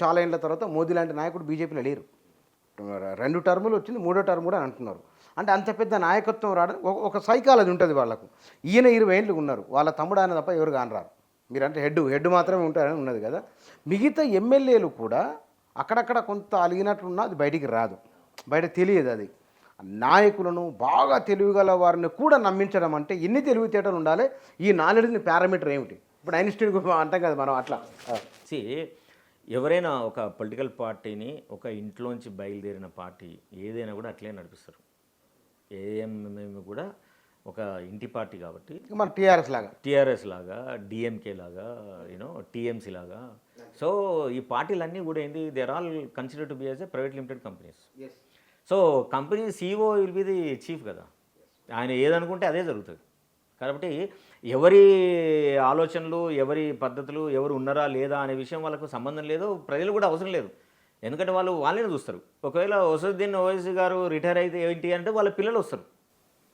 చాలా ఏళ్ళ తర్వాత మోదీ లాంటి నాయకుడు బీజేపీలో లేరు. 2 టర్ములు వచ్చింది, 3వ టర్మ్ కూడా అంటున్నారు. అంటే అంత పెద్ద నాయకత్వం రావడం ఒక సైకాలజీ ఉంటుంది వాళ్ళకు. ఈయన 20 ఏళ్ళు ఉన్నారు, వాళ్ళ తమ్ముడు ఆయన తప్ప ఎవరు కానరారు. మీరంటే హెడ్ మాత్రమే ఉంటారని ఉన్నది కదా. మిగతా ఎమ్మెల్యేలు కూడా అక్కడక్కడ కొంత అలిగినట్లున్నా అది బయటికి రాదు, బయట తెలియదు. అది నాయకులను బాగా తెలివిగల వారిని కూడా నమ్మించడం అంటే ఎన్ని తెలివితేటలు ఉండాలి. ఈ నాలెడ్జ్ని పారామీటర్ ఏమిటి? ఇప్పుడు ఐన్స్టీన్ అంటాం కదా మనం అట్లా. ఎవరైనా ఒక పొలిటికల్ పార్టీని ఒక ఇంట్లోంచి బయలుదేరిన పార్టీ ఏదైనా కూడా అట్లే నడిపిస్తారు. ఏఎంఎం కూడా ఒక ఇంటి పార్టీ కాబట్టి మన టీఆర్ఎస్ లాగా డిఎంకే లాగా టీఎంసీ లాగా. సో ఈ పార్టీలన్నీ కూడా ఏంటి, they are all consider to be as a private limited companies. So company CEO will be the chief కదా, ఆయన ఏదనుకుంటే అదే జరుగుతుంది. కాబట్టి ఎవరి ఆలోచనలు, ఎవరి పద్ధతులు, ఎవరు ఉన్నారా లేదా అనే విషయం వాళ్ళకు సంబంధం లేదు, ప్రజలు కూడా అవసరం లేదు. ఎందుకంటే వాళ్ళని చూస్తారు. ఒకవేళ అసదుద్దీన్ ఓవైసీ గారు రిటైర్ అయితే ఏంటి అంటే వాళ్ళ పిల్లలు వస్తారు,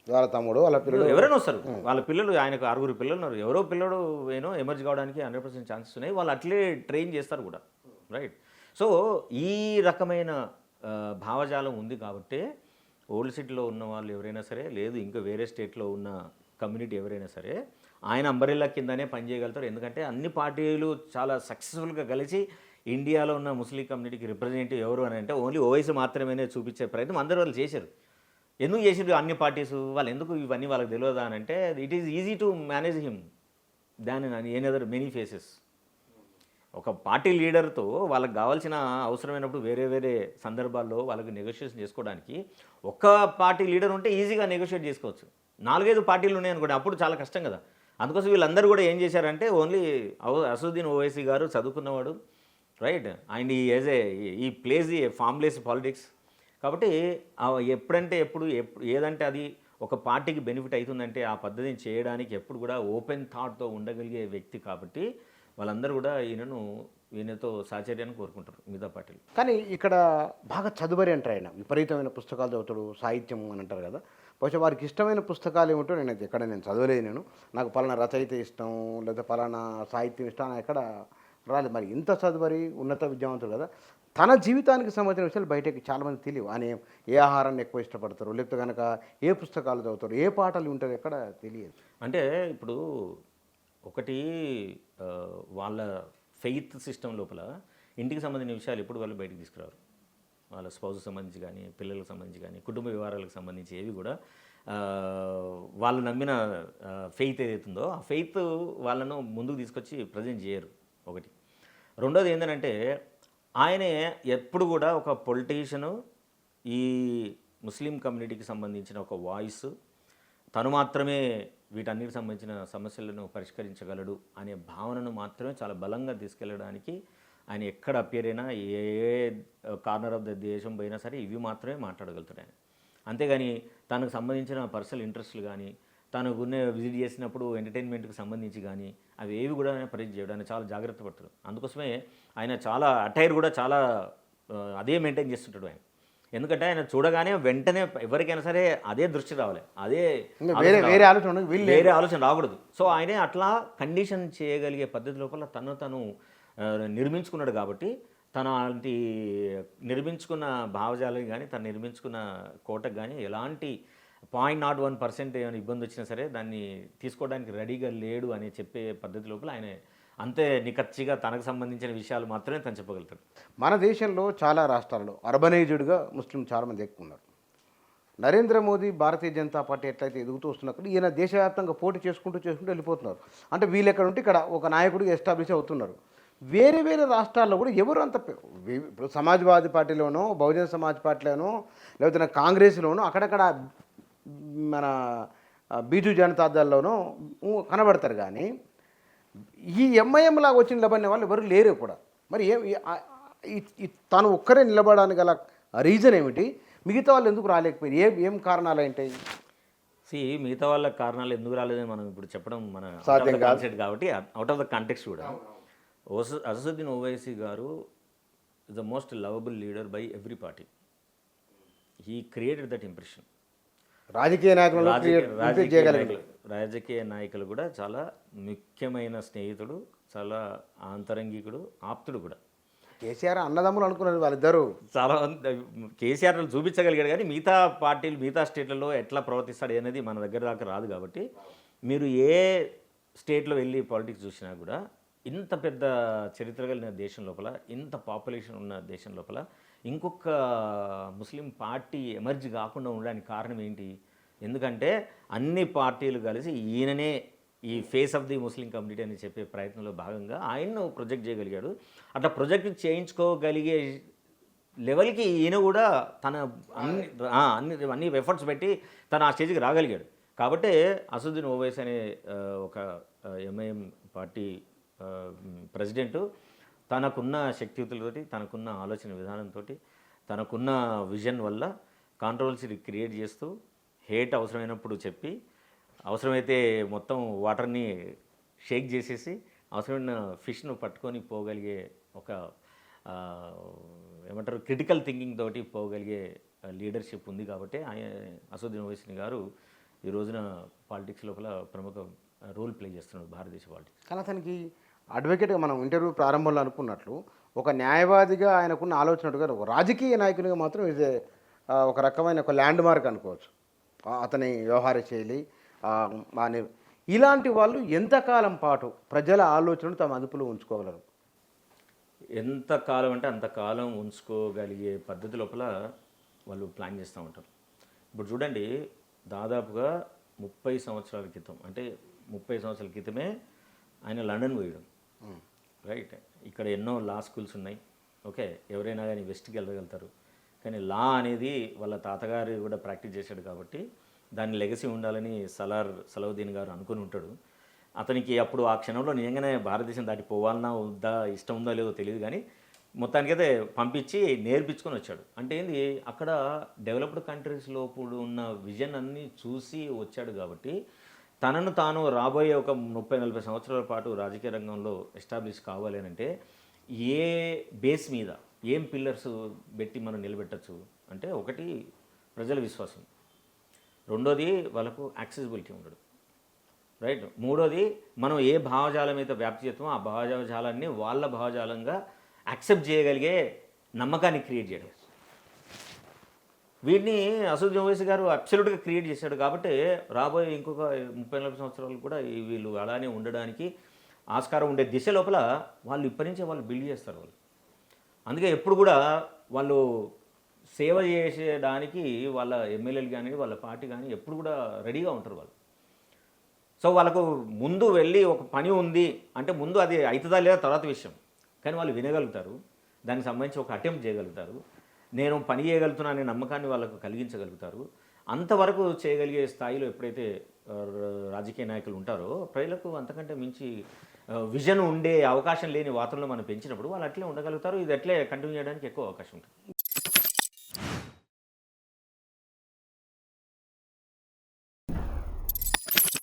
వాళ్ళ తమ్ముడు, వాళ్ళ పిల్లలు ఎవరైనా వస్తారు. వాళ్ళ పిల్లలు, ఆయనకు 6 పిల్లలు ఉన్నారు, ఎవరో పిల్లడు ఎమర్జ్ కావడానికి 100% ఛాన్సెస్ ఉన్నాయి. వాళ్ళు అట్లే ట్రైన్ చేస్తారు కూడా, రైట్. సో ఈ రకమైన భావజాలం ఉంది కాబట్టి ఓల్డ్ సిటీలో ఉన్న వాళ్ళు ఎవరైనా సరే, లేదు ఇంకా వేరే స్టేట్లో ఉన్న కమ్యూనిటీ ఎవరైనా సరే ఆయన అంబరెల్లా కిందనే పనిచేయగలుగుతారు. ఎందుకంటే అన్ని పార్టీలు చాలా సక్సెస్ఫుల్గా కలిసి ఇండియాలో ఉన్న ముస్లిం కమ్యూనిటీకి రిప్రజెంటేటివ్ ఎవరు అని అంటే ఓన్లీ ఓవైసీ మాత్రమే చూపించే ప్రయత్నం అందరూ వాళ్ళు చేశారు. ఎందుకు చేసారు అన్ని పార్టీస్? వాళ్ళు ఎందుకు ఇవన్నీ వాళ్ళకి తెలియదా అని అంటే it is easy to manage him than any other many faces. ఒక పార్టీ లీడర్తో వాళ్ళకి కావాల్సిన అవసరమైనప్పుడు వేరే వేరే సందర్భాల్లో వాళ్ళకి నెగోషియేషన్ చేసుకోవడానికి ఒక్క పార్టీ లీడర్ ఉంటే ఈజీగా నెగోషియేట్ చేసుకోవచ్చు. 4-5 పార్టీలు ఉన్నాయనుకోండి, అప్పుడు చాలా కష్టం కదా. అందుకోసం వీళ్ళందరూ కూడా ఏం చేశారంటే ఓన్లీ అసదుద్దీన్ ఓవైసీ గారు చదువుకున్నవాడు, రైట్, అండ్ ఈ ప్లేస్ ఈ ఫార్మ్లెస్ పాలిటిక్స్. కాబట్టి ఎప్పుడంటే ఎప్పుడు ఏదంటే అది ఒక పార్టీకి బెనిఫిట్ అవుతుందంటే ఆ పద్ధతిని చేయడానికి ఎప్పుడు కూడా ఓపెన్ థాట్తో ఉండగలిగే వ్యక్తి కాబట్టి వాళ్ళందరూ కూడా ఈయనతో సాచర్యాన్ని కోరుకుంటారు మిగతా పార్టీలు. కానీ ఇక్కడ బాగా చదువరి అంటారు, ఆయన విపరీతమైన పుస్తకాలు చదువుతాడు, సాహిత్యం అని అంటారు కదా. బహుశా వారికి ఇష్టమైన పుస్తకాలు ఏమిటో నేను చదవలేదు. నాకు పలానా రచయిత ఇష్టం లేదా పలానా సాహిత్యం ఇష్టం అని ఎక్కడ రాలేదు. మరి ఇంత చదువరి ఉన్నత విద్యావంతులు కదా, తన జీవితానికి సంబంధించిన విషయాలు బయటకి చాలామంది తెలియవు. ఆయన ఏ ఆహారాన్ని ఎక్కువ ఇష్టపడతారు, లేకపోతే కనుక ఏ పుస్తకాలు చదువుతారు, ఏ పాటలు ఉంటారు, ఎక్కడ తెలియదు. అంటే ఇప్పుడు ఒకటి వాళ్ళ ఫెయిత్ సిస్టమ్ లోపల ఇంటికి సంబంధించిన విషయాలు ఎప్పుడు వాళ్ళు బయటకు తీసుకురారు. వాళ్ళ స్పౌస్కి సంబంధించి కానీ, పిల్లలకు సంబంధించి కానీ, కుటుంబ వ్యవహారాలకు సంబంధించి ఏవి కూడా వాళ్ళు నమ్మిన ఫెయిత్ ఏదైతుందో ఆ ఫెయిత్ వాళ్ళను ముందుకు తీసుకొచ్చి ప్రజెంట్ చేయరు. ఒకటి. రెండోది ఏంటంటే ఆయనే ఎప్పుడు కూడా ఒక పొలిటీషియను, ఈ ముస్లిం కమ్యూనిటీకి సంబంధించిన ఒక వాయిస్, తను మాత్రమే వీటన్నిటికి సంబంధించిన సమస్యలను పరిష్కరించగలడు అనే భావనను మాత్రమే చాలా బలంగా తీసుకెళ్ళడానికి ఆయన ఎక్కడ అపియర్ అయినా, ఏ కార్నర్ ఆఫ్ ద దేశం పోయినా సరే ఇవి మాత్రమే మాట్లాడగలుగుతాడు ఆయన. అంతేగాని తనకు సంబంధించిన పర్సనల్ ఇంట్రెస్ట్లు కానీ, తను విజిట్ చేసినప్పుడు ఎంటర్టైన్మెంట్కి సంబంధించి కానీ అవి ఏవి కూడా ఆయన పరిచయం చేయడానికి చాలా జాగ్రత్త పడతాడు. అందుకోసమే ఆయన చాలా అటైర్ కూడా చాలా అదే మెయింటైన్ చేస్తుంటాడు ఆయన. ఎందుకంటే ఆయన చూడగానే వెంటనే ఎవరికైనా సరే అదే దృష్టి రావాలి, అదే వేరే ఆలోచన రాకూడదు. సో ఆయనే అట్లా కండిషన్ చేయగలిగే పద్ధతి లోపల తను నిర్మించుకున్నాడు. కాబట్టి తను అలాంటి నిర్మించుకున్న భావజాలకు కానీ, తను నిర్మించుకున్న కోటకు కానీ ఎలాంటి 0.01% ఏమైనా ఇబ్బంది వచ్చినా సరే దాన్ని తీసుకోవడానికి రెడీగా లేడు అని చెప్పే పద్ధతి లోపల ఆయన అంతే నిఖచ్చిగా తనకు సంబంధించిన విషయాలు మాత్రమే తను చెప్పగలుగుతాడు. మన దేశంలో చాలా రాష్ట్రాల్లో అర్బనైజ్డ్గా ముస్లిం చాలామంది ఎక్కువ ఉన్నారు. నరేంద్ర మోదీ భారతీయ జనతా పార్టీ ఎట్లయితే ఎదుగుతూ వస్తున్నప్పుడు ఈయన దేశవ్యాప్తంగా పోటీ చేసుకుంటూ వెళ్ళిపోతున్నారు. అంటే వీళ్ళు ఎక్కడ ఉంటే ఇక్కడ ఒక నాయకుడిగా ఎస్టాబ్లిష్ అవుతున్నారు. వేరే వేరే రాష్ట్రాల్లో కూడా ఎవరు అంత ఇప్పుడు సమాజ్వాదీ పార్టీలోనో, బహుజన సమాజ్ పార్టీలోనో, లేకపోతే కాంగ్రెస్లోనో, అక్కడక్కడ మన బీజు జనతాదళ్లోనో కనబడతారు. కానీ ఈ ఎంఐఎం లాగా వచ్చి నిలబడిన వాళ్ళు ఎవరు లేరు కూడా. మరి తను ఒక్కరే నిలబడడానికి గల రీజన్ ఏమిటి? మిగతా వాళ్ళు ఎందుకు రాలేకపోయారు? ఏం కారణాలు ఏంటాయి? మిగతా వాళ్ళ కారణాలు ఎందుకు రాలేదని మనం ఇప్పుడు చెప్పడం మన కాన్సెప్ట్ కాబట్టి అవుట్ ఆఫ్ ద కాంటెక్స్ట్ కూడా అసదుద్దీన్ ఓవైసీ గారు is the most lovable leader by every party. He created that impression. రాజకీయ నాయకులు కూడా చాలా ముఖ్యమైన స్నేహితుడు, చాలా ఆంతరంగికుడు, ఆప్తుడు కూడా. కేసీఆర్ అన్నదమ్ములు అనుకున్నారు వాళ్ళిద్దరు. చాలా కేసీఆర్ చూపించగలిగాడు కానీ మిగతా పార్టీలు మిగతా స్టేట్లలో ఎట్లా ప్రవర్తిస్తాడు అనేది మన దగ్గర దాకా రాదు. కాబట్టి మీరు ఏ స్టేట్లో వెళ్ళి పాలిటిక్స్ చూసినా కూడా ఇంత పెద్ద చరిత్ర కలిగిన దేశం లోపల, ఇంత పాపులేషన్ ఉన్న దేశం లోపల ఇంకొక ముస్లిం పార్టీ ఎమర్జ్ కాకుండా ఉండడానికి కారణం ఏంటి? ఎందుకంటే అన్ని పార్టీలు కలిసి ఈయననే ఈ face of the Muslim community అని చెప్పే ప్రయత్నంలో భాగంగా ఆయన్ను ప్రొజెక్ట్ చేయగలిగాడు. అట్లా ప్రొజెక్ట్ చేయించుకోగలిగే లెవెల్కి ఈయన కూడా తన అన్ని ఎఫర్ట్స్ పెట్టి తను ఆ స్టేజ్కి రాగలిగాడు. కాబట్టి అసదుద్దీన్ ఓవైసీ అనే ఒక ఎంఐఎం పార్టీ ప్రెసిడెంటు తనకున్న శక్తియుతులతోటి, తనకున్న ఆలోచన విధానంతో, తనకున్న విజన్ వల్ల కాంట్రవర్సీ క్రియేట్ చేస్తూ హేట్ అవసరమైనప్పుడు చెప్పి, అవసరమైతే మొత్తం వాటర్ని షేక్ చేసేసి అవసరమైన ఫిష్ను పట్టుకొని పోగలిగే ఒక ఏమంటారు క్రిటికల్ థింకింగ్ తోటి పోగలిగే లీడర్షిప్ ఉంది. కాబట్టి అసదుద్దీన్ ఓవైసీ గారు ఈ రోజున పాలిటిక్స్ లోపల ప్రముఖ రోల్ ప్లే చేస్తున్నాడు భారతదేశ పాలిటిక్స్. కానీ అతనికి అడ్వకేట్గా మనం ఇంటర్వ్యూ ప్రారంభంలో అనుకున్నట్లు ఒక న్యాయవాదిగా ఆయనకున్న ఆలోచనట్టుగా ఒక రాజకీయ నాయకునిగా మాత్రం ఇది ఒక రకమైన ఒక ల్యాండ్ మార్క్ అనుకోవచ్చు. అతని వ్యవహార శైలి ఇలాంటి వాళ్ళు ఎంతకాలం పాటు ప్రజల ఆలోచనను తమ అదుపులో ఉంచుకోగలరు? ఎంతకాలం అంటే అంతకాలం ఉంచుకోగలిగే పద్ధతి లోపల వాళ్ళు ప్లాన్ చేస్తూ ఉంటారు. ఇప్పుడు చూడండి, దాదాపుగా 30 సంవత్సరాల క్రితం, అంటే 30 సంవత్సరాల క్రితమే ఆయన లండన్ పోయడం, రైట్? ఇక్కడ ఎన్నో లా స్కూల్స్ ఉన్నాయి. ఓకే, ఎవరైనా కానీ వెస్ట్కి వెళ్ళగలుగుతారు. కానీ లా అనేది వాళ్ళ తాతగారు కూడా ప్రాక్టీస్ చేశాడు కాబట్టి దాని లెగసీ ఉండాలని సలావుద్దీన్ గారు అనుకుని ఉంటాడు. అతనికి అప్పుడు ఆ క్షణంలో నిజంగానే భారతదేశం దాటి పోవాలన్నా వద్దా, ఇష్టం ఉందో లేదో తెలియదు, కానీ మొత్తానికైతే పంపించి నేర్పించుకొని వచ్చాడు. అంటే ఏంది, అక్కడ డెవలప్డ్ కంట్రీస్ లోపల ఉన్న విజన్ అన్నీ చూసి వచ్చాడు. కాబట్టి తనను తాను రాబోయే ఒక 30-40 సంవత్సరాల పాటు రాజకీయ రంగంలో ఎస్టాబ్లిష్ కావాలి అని అంటే ఏ బేస్ మీద, ఏం పిల్లర్స్ పెట్టి మనం నిలబెట్టచ్చు అంటే, ఒకటి ప్రజల విశ్వాసం, రెండోది వాళ్ళకు యాక్సెసిబిలిటీ ఉండడు, రైట్? మూడోది మనం ఏ భావజాలం అయితే వ్యాప్తి చేస్తామో ఆ భావజాలాన్ని వాళ్ళ భావజాలంగా యాక్సెప్ట్ చేయగలిగే నమ్మకాన్ని క్రియేట్ చేయడం. వీటిని అసదుద్దీన్ ఓవైసీ గారు అబ్సల్యూట్గా క్రియేట్ చేశాడు. కాబట్టి రాబోయే ఇంకొక 30-40 సంవత్సరాలు కూడా వీళ్ళు అలానే ఉండడానికి ఆస్కారం ఉండే దిశ లోపల వాళ్ళు ఇప్పటి నుంచే వాళ్ళు బిల్డ్ చేస్తారు వాళ్ళు. అందుకే ఎప్పుడు కూడా వాళ్ళు సేవ చేసేయడానికి వాళ్ళ ఎమ్మెల్యేలు కానీ వాళ్ళ పార్టీ కానీ ఎప్పుడు కూడా రెడీగా ఉంటారు వాళ్ళు. సో వాళ్ళకు ముందు వెళ్ళి ఒక పని ఉంది అంటే ముందు అది అవుతుందా లేదా తర్వాత విషయం, కానీ వాళ్ళు వినగలుగుతారు, దానికి సంబంధించి ఒక అటెంప్ట్ చేయగలుగుతారు, నేను పని చేయగలుగుతున్నా అనే నమ్మకాన్ని వాళ్ళకు కలిగించగలుగుతారు. అంతవరకు చేయగలిగే స్థాయిలో ఎప్పుడైతే రాజకీయ నాయకులు ఉంటారో ప్రజలకు అంతకంటే మించి విజన్ ఉండే అవకాశం లేని వాతావరణంలో మనం పెంచినప్పుడు వాళ్ళు అట్లే ఉండగలుగుతారు. ఇది అట్లే కంటిన్యూ చేయడానికి ఎక్కువ అవకాశం ఉంటుంది.